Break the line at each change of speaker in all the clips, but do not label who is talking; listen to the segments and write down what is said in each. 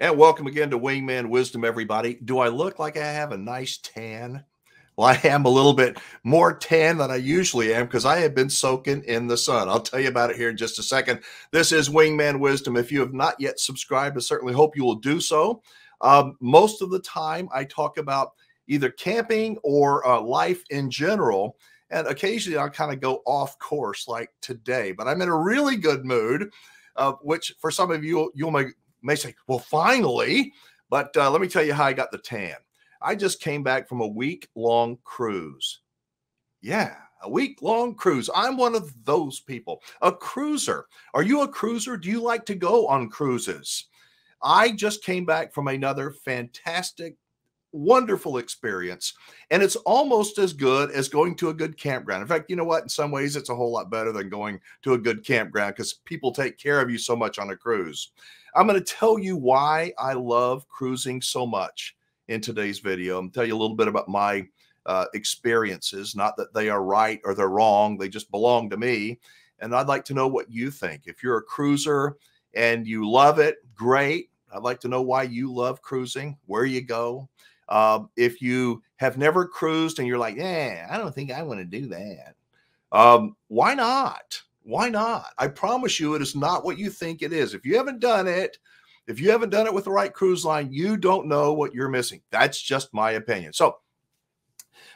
And welcome again to Wingman Wisdom, everybody. Do I look like I have a nice tan? Well, I am a little bit more tan than I usually am because I have been soaking in the sun. I'll tell you about it here in just a second. This is Wingman Wisdom. If you have not yet subscribed, I certainly hope you will do so. Most of the time, I talk about either camping or life in general. And occasionally, I'll kind of go off course like today. But I'm in a really good mood, which for some of you, you may say, well, finally. But let me tell you how I got the tan. I just came back from a week-long cruise. Yeah, a week-long cruise. I'm one of those people, a cruiser. Are you a cruiser? Do you like to go on cruises? I just came back from another fantastic, wonderful experience, and it's almost as good as going to a good campground. In fact, you know what? In some ways, it's a whole lot better than going to a good campground because people take care of you so much on a cruise. I'm going to tell you why I love cruising so much in today's video. I'm tell you a little bit about my experiences, not that they are right or they're wrong. They just belong to me. And I'd like to know what you think. If you're a cruiser and you love it, great. I'd like to know why you love cruising, where you go. If you have never cruised and you're like, yeah, I don't think I want to do that. Why not? Why not? I promise you, it is not what you think it is. If you haven't done it, with the right cruise line, you don't know what you're missing. That's just my opinion. So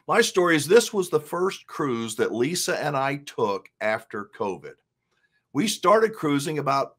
my story is this was the first cruise that Lisa and I took after COVID. We started cruising about,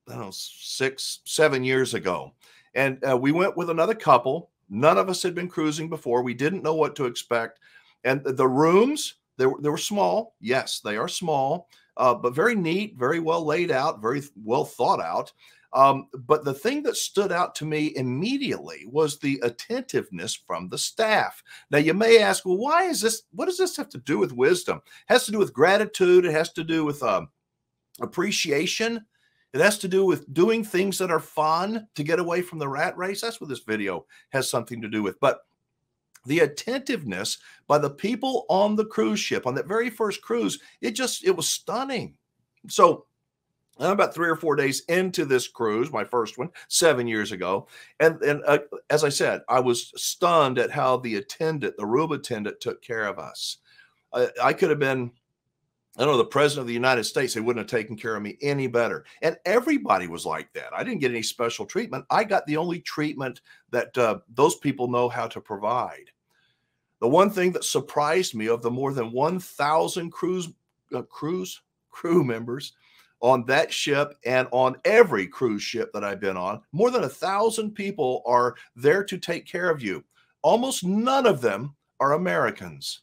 I don't know, 6, 7 years ago. And we went with another couple. None of us had been cruising before. We didn't know what to expect. And the rooms, they were small. Yes, they are small, but very neat, very well laid out, very well thought out. But the thing that stood out to me immediately was the attentiveness from the staff. Now, you may ask, well, why is this? What does this have to do with wisdom? It has to do with gratitude. It has to do with appreciation. It has to do with doing things that are fun to get away from the rat race. That's what this video has something to do with. But the attentiveness by the people on the cruise ship, on that very first cruise, it was stunning. So I'm about 3 or 4 days into this cruise, my first one, 7 years ago. And as I said, I was stunned at how the room attendant took care of us. I could have been, I don't know, the president of the United States. They wouldn't have taken care of me any better. And everybody was like that. I didn't get any special treatment. I got the only treatment that those people know how to provide. The one thing that surprised me, of the more than 1,000 crew members on that ship and on every cruise ship that I've been on, more than 1,000 people are there to take care of you. Almost none of them are Americans.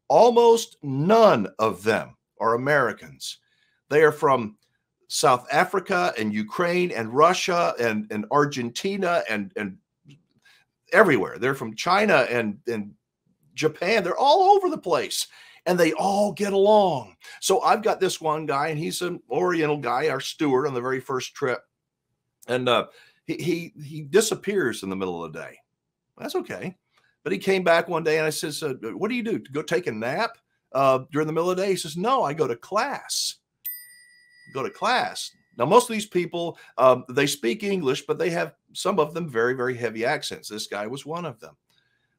Almost none of them are Americans. They are from South Africa and Ukraine and Russia and Argentina and everywhere. They're from China and Japan. They're all over the place. And they all get along. So I've got this one guy, and he's an Oriental guy, our steward on the very first trip. And he disappears in the middle of the day. That's okay. But he came back one day, and I says, what do you do? Go take a nap during the middle of the day? He says, no, I go to class. Go to class. Now, most of these people, they speak English, but they have, some of them, very, very heavy accents. This guy was one of them.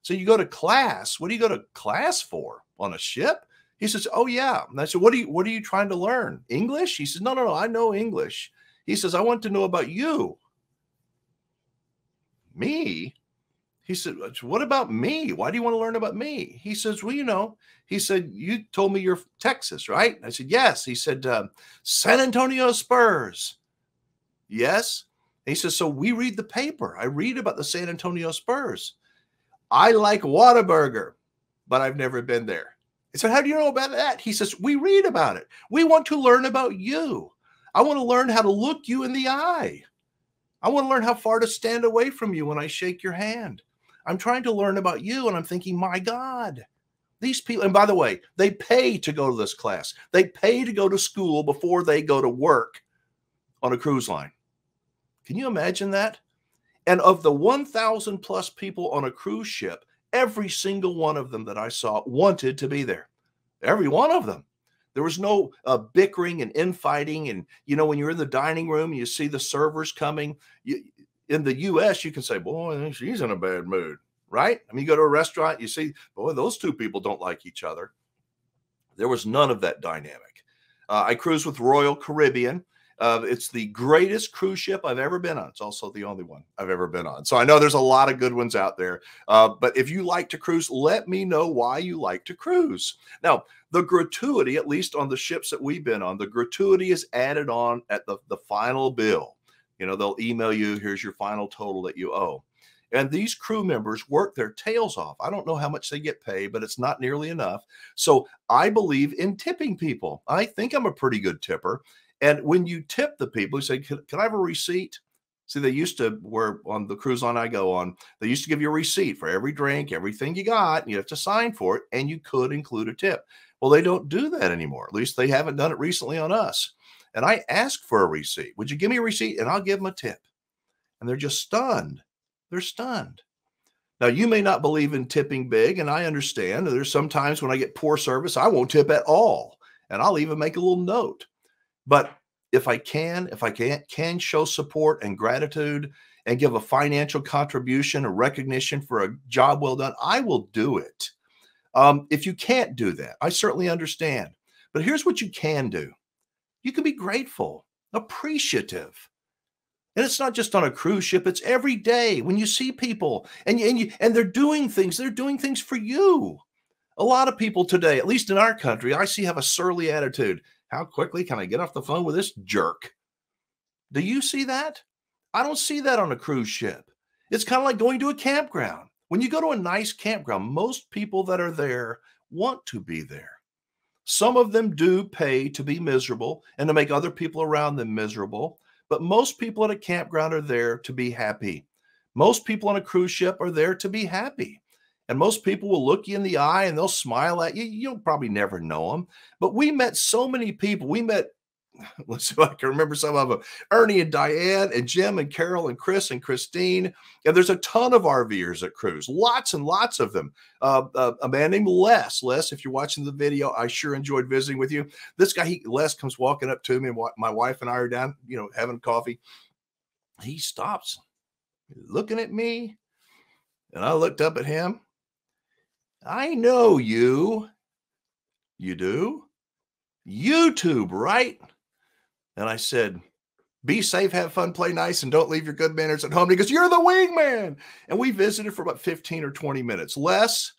So you go to class. What do you go to class for? On a ship? He says, oh, yeah. And I said, what are you trying to learn? English? He says, no, I know English. He says, I want to know about you. Me? He said, what about me? Why do you want to learn about me? He says, well, he said, you told me you're Texas, right? I said, yes. He said, San Antonio Spurs. Yes. He says, so we read the paper. I read about the San Antonio Spurs. I like Whataburger, but I've never been there. I said, how do you know about that? He says, we read about it. We want to learn about you. I want to learn how to look you in the eye. I want to learn how far to stand away from you when I shake your hand. I'm trying to learn about you, and I'm thinking, my God, these people, and by the way, they pay to go to this class. They pay to go to school before they go to work on a cruise line. Can you imagine that? And of the 1,000 plus people on a cruise ship, every single one of them that I saw wanted to be there. Every one of them. There was no bickering and infighting. And, when you're in the dining room and you see the servers coming, in the US, you can say, boy, she's in a bad mood, right? I mean, you go to a restaurant, you see, boy, those two people don't like each other. There was none of that dynamic. I cruised with Royal Caribbean. It's the greatest cruise ship I've ever been on. It's also the only one I've ever been on. So I know there's a lot of good ones out there. But if you like to cruise, let me know why you like to cruise. Now, the gratuity, at least on the ships that we've been on, the gratuity is added on at the final bill. You know, they'll email you, here's your final total that you owe. And these crew members work their tails off. I don't know how much they get paid, but it's not nearly enough. So I believe in tipping people. I think I'm a pretty good tipper. And when you tip the people, you say, can I have a receipt? See, they used to, where on the cruise line I go on, they used to give you a receipt for every drink, everything you got, and you have to sign for it, and you could include a tip. Well, they don't do that anymore. At least they haven't done it recently on us. And I asked for a receipt. Would you give me a receipt? And I'll give them a tip. And they're just stunned. They're stunned. Now, you may not believe in tipping big, and I understand. There's sometimes when I get poor service, I won't tip at all. And I'll even make a little note. But if I can show support and gratitude and give a financial contribution, a recognition for a job well done, I will do it. If you can't do that, I certainly understand. But here's what you can do. You can be grateful, appreciative. And it's not just on a cruise ship, it's every day when you see people and they're doing things for you. A lot of people today, at least in our country, I see have a surly attitude. How quickly can I get off the phone with this jerk? Do you see that? I don't see that on a cruise ship. It's kind of like going to a campground. When you go to a nice campground, most people that are there want to be there. Some of them do pay to be miserable and to make other people around them miserable. But most people at a campground are there to be happy. Most people on a cruise ship are there to be happy. And most people will look you in the eye and they'll smile at you. You'll probably never know them. But we met so many people. We met, let's see if I can remember some of them. Ernie and Diane and Jim and Carol and Chris and Christine. And there's a ton of RVers at cruise. Lots and lots of them. A man named Les. Les, if you're watching the video, I sure enjoyed visiting with you. This guy, Les comes walking up to me, and my wife and I are down, having coffee. He stops looking at me. And I looked up at him. I know you. You do? YouTube, right? And I said, be safe, have fun, play nice, and don't leave your good manners at home. And he goes, you're the wingman. And we visited for about 15 or 20 minutes. Les,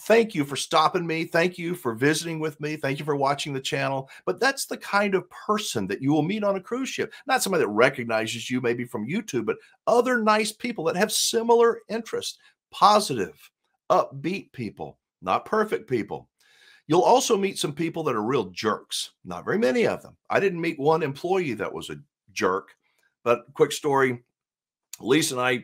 thank you for stopping me. Thank you for visiting with me. Thank you for watching the channel. But that's the kind of person that you will meet on a cruise ship. Not somebody that recognizes you maybe from YouTube, but other nice people that have similar interests, positive, upbeat people, not perfect people. You'll also meet some people that are real jerks. Not very many of them. I didn't meet one employee that was a jerk, but quick story. Lisa and I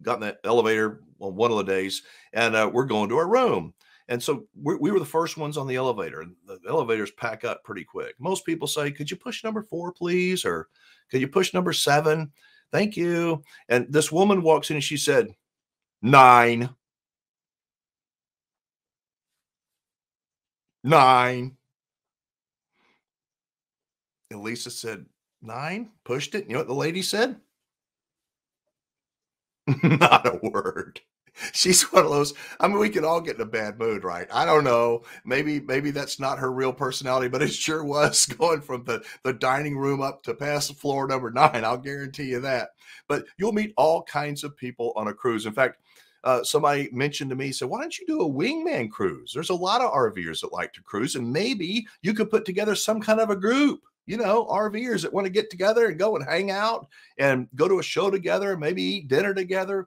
got in the elevator on one of the days, and we're going to our room. And so we were the first ones on the elevator, and the elevators pack up pretty quick. Most people say, could you push number 4, please? Or could you push number 7? Thank you. And this woman walks in and she said, 9. 9. And Lisa said, 9, pushed it. You know what the lady said? Not a word. She's one of those. I mean, we can all get in a bad mood, right? I don't know. Maybe that's not her real personality, but it sure was going from the dining room up to past floor number 9. I'll guarantee you that. But you'll meet all kinds of people on a cruise. In fact, somebody mentioned to me, said, why don't you do a wingman cruise? There's a lot of RVers that like to cruise, and maybe you could put together some kind of a group, RVers that want to get together and go and hang out and go to a show together, maybe eat dinner together.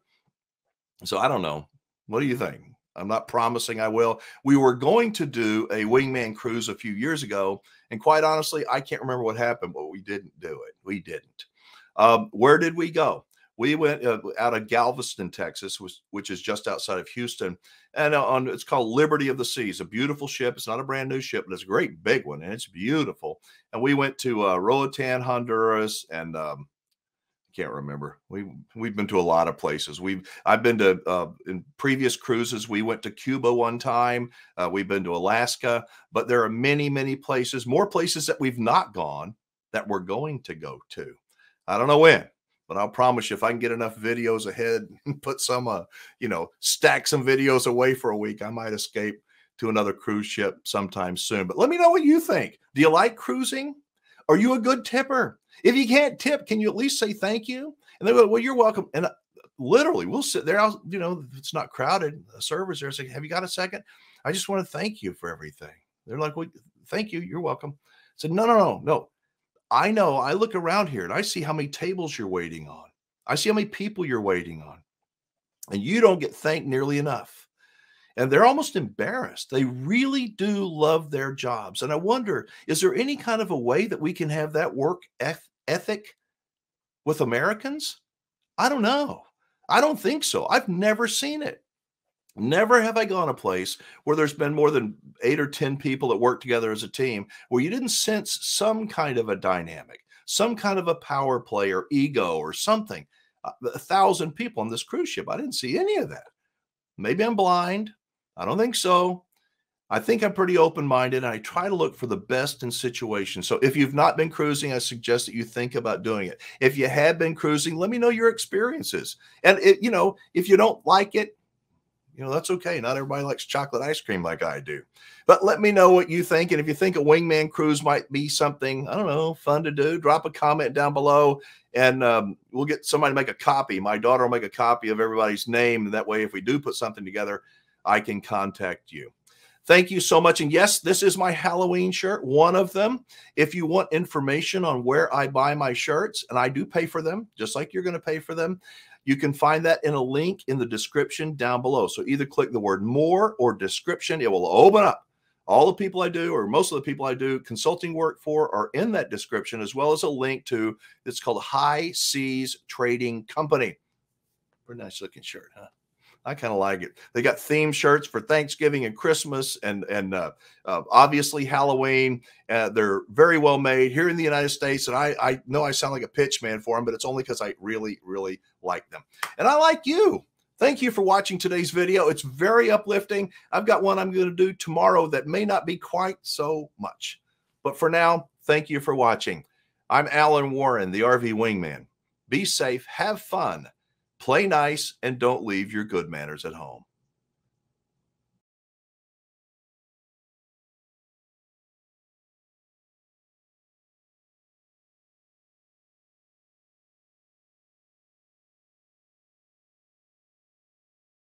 So I don't know. What do you think? I'm not promising I will. We were going to do a wingman cruise a few years ago, and quite honestly, I can't remember what happened, but we didn't do it. We didn't. Where did we go? We went out of Galveston, Texas, which is just outside of Houston, and it's called Liberty of the Seas. A beautiful ship. It's not a brand new ship, but it's a great big one, and it's beautiful. And we went to Roatan, Honduras, and can't remember. We've been to a lot of places. I've been to in previous cruises. We went to Cuba one time. We've been to Alaska, but there are many, many places, more places that we've not gone that we're going to go to. I don't know when. But I'll promise you, if I can get enough videos ahead and put some, stack some videos away for a week, I might escape to another cruise ship sometime soon. But let me know what you think. Do you like cruising? Are you a good tipper? If you can't tip, can you at least say thank you? And they go, well, you're welcome. And literally, we'll sit there. If it's not crowded, the servers there say, have you got a second? I just want to thank you for everything. They're like, well, thank you. You're welcome. I said, no. I know. I look around here and I see how many tables you're waiting on. I see how many people you're waiting on. And you don't get thanked nearly enough. And they're almost embarrassed. They really do love their jobs. And I wonder, is there any kind of a way that we can have that work ethic with Americans? I don't know. I don't think so. I've never seen it. Never have I gone a place where there's been more than 8 or 10 people that work together as a team where you didn't sense some kind of a dynamic, some kind of a power play or ego or something. 1,000 people on this cruise ship. I didn't see any of that. Maybe I'm blind. I don't think so. I think I'm pretty open-minded, and I try to look for the best in situations. So if you've not been cruising, I suggest that you think about doing it. If you have been cruising, let me know your experiences. And if you don't like it, that's okay. Not everybody likes chocolate ice cream like I do. But let me know what you think. And if you think a wingman cruise might be something, I don't know, fun to do, drop a comment down below, and we'll get somebody to make a copy. My daughter will make a copy of everybody's name. And that way, if we do put something together, I can contact you. Thank you so much. And yes, this is my Halloween shirt, one of them. If you want information on where I buy my shirts, and I do pay for them, just like you're going to pay for them, you can find that in a link in the description down below. So either click the word more or description. It will open up. All the people I do, or most of the people I do consulting work for, are in that description, as well as a link to, it's called High Seas Trading Company. Pretty nice looking shirt, huh? I kind of like it. They got themed shirts for Thanksgiving and Christmas and obviously Halloween. They're very well made here in the United States. And I know I sound like a pitch man for them, but it's only because I really, really like them. And I like you. Thank you for watching today's video. It's very uplifting. I've got one I'm going to do tomorrow that may not be quite so much. But for now, thank you for watching. I'm Alan Warren, the RV Wingman. Be safe, have fun, play nice, and don't leave your good manners at home.